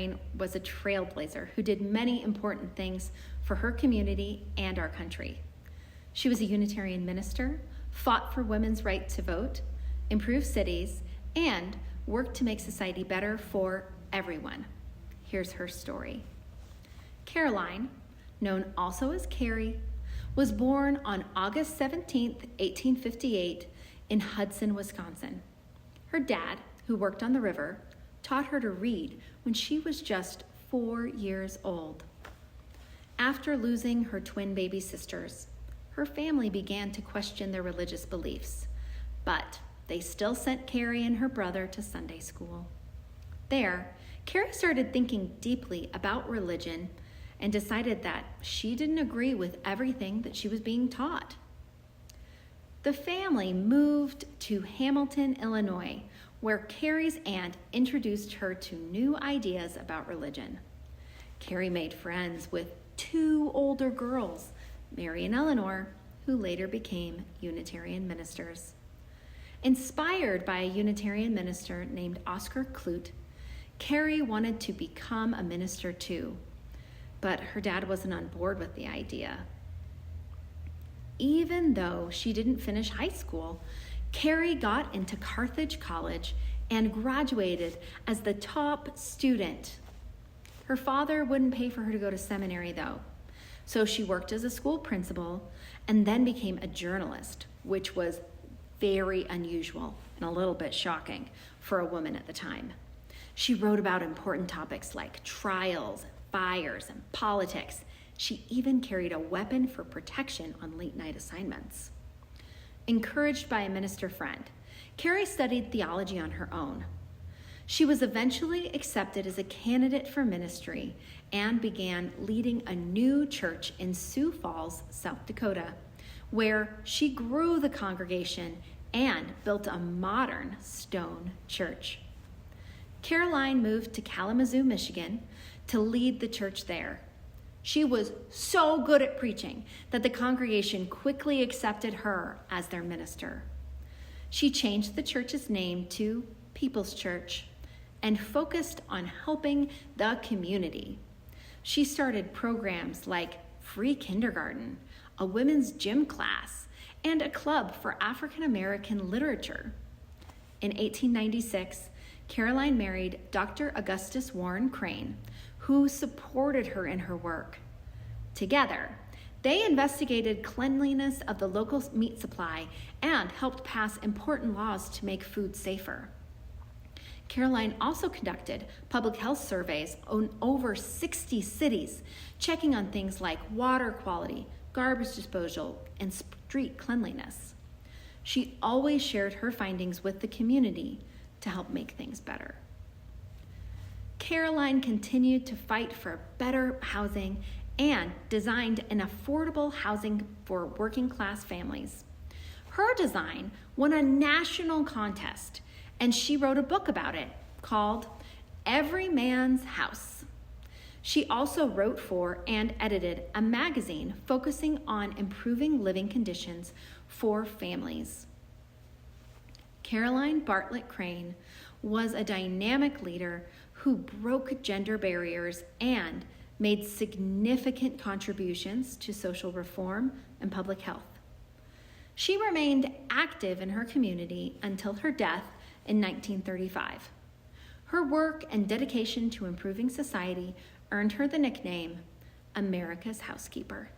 Crane was a trailblazer who did many important things for her community and our country. She was a Unitarian minister, fought for women's right to vote, improved cities, and worked to make society better for everyone. Here's her story. Caroline, known also as Carrie, was born on August 17, 1858, in Hudson, Wisconsin. Her dad, who worked on the river, taught her to read when she was just 4 years old. After losing her twin baby sisters, her family began to question their religious beliefs, but they still sent Carrie and her brother to Sunday school. There, Carrie started thinking deeply about religion and decided that she didn't agree with everything that she was being taught. The family moved to Hamilton, Illinois, where Carrie's aunt introduced her to new ideas about religion. Carrie made friends with 2 older girls, Mary and Eleanor, who later became Unitarian ministers. Inspired by a Unitarian minister named Oscar Clute, Carrie wanted to become a minister too, but her dad wasn't on board with the idea. Even though she didn't finish high school, Carrie got into Carthage College and graduated as the top student. Her father wouldn't pay for her to go to seminary though, so she worked as a school principal and then became a journalist, which was very unusual and a little bit shocking for a woman at the time. She wrote about important topics like trials, fires, and politics. She even carried a weapon for protection on late-night assignments. Encouraged by a minister friend, Carrie studied theology on her own. She was eventually accepted as a candidate for ministry and began leading a new church in Sioux Falls, South Dakota, where she grew the congregation and built a modern stone church. Caroline moved to Kalamazoo, Michigan, to lead the church there. She was so good at preaching that the congregation quickly accepted her as their minister. She changed the church's name to People's Church and focused on helping the community. She started programs like free kindergarten, a women's gym class, and a club for African American literature. In 1896, Caroline married Dr. Augustus Warren Crane, who supported her in her work. Together, they investigated cleanliness of the local meat supply and helped pass important laws to make food safer. Caroline also conducted public health surveys on over 60 cities, checking on things like water quality, garbage disposal, and street cleanliness. She always shared her findings with the community to help make things better. Caroline continued to fight for better housing and designed an affordable housing for working class families. Her design won a national contest, and she wrote a book about it called Every Man's House. She also wrote for and edited a magazine focusing on improving living conditions for families. Caroline Bartlett Crane was a dynamic leader who broke gender barriers and made significant contributions to social reform and public health. She remained active in her community until her death in 1935. Her work and dedication to improving society earned her the nickname America's Housekeeper.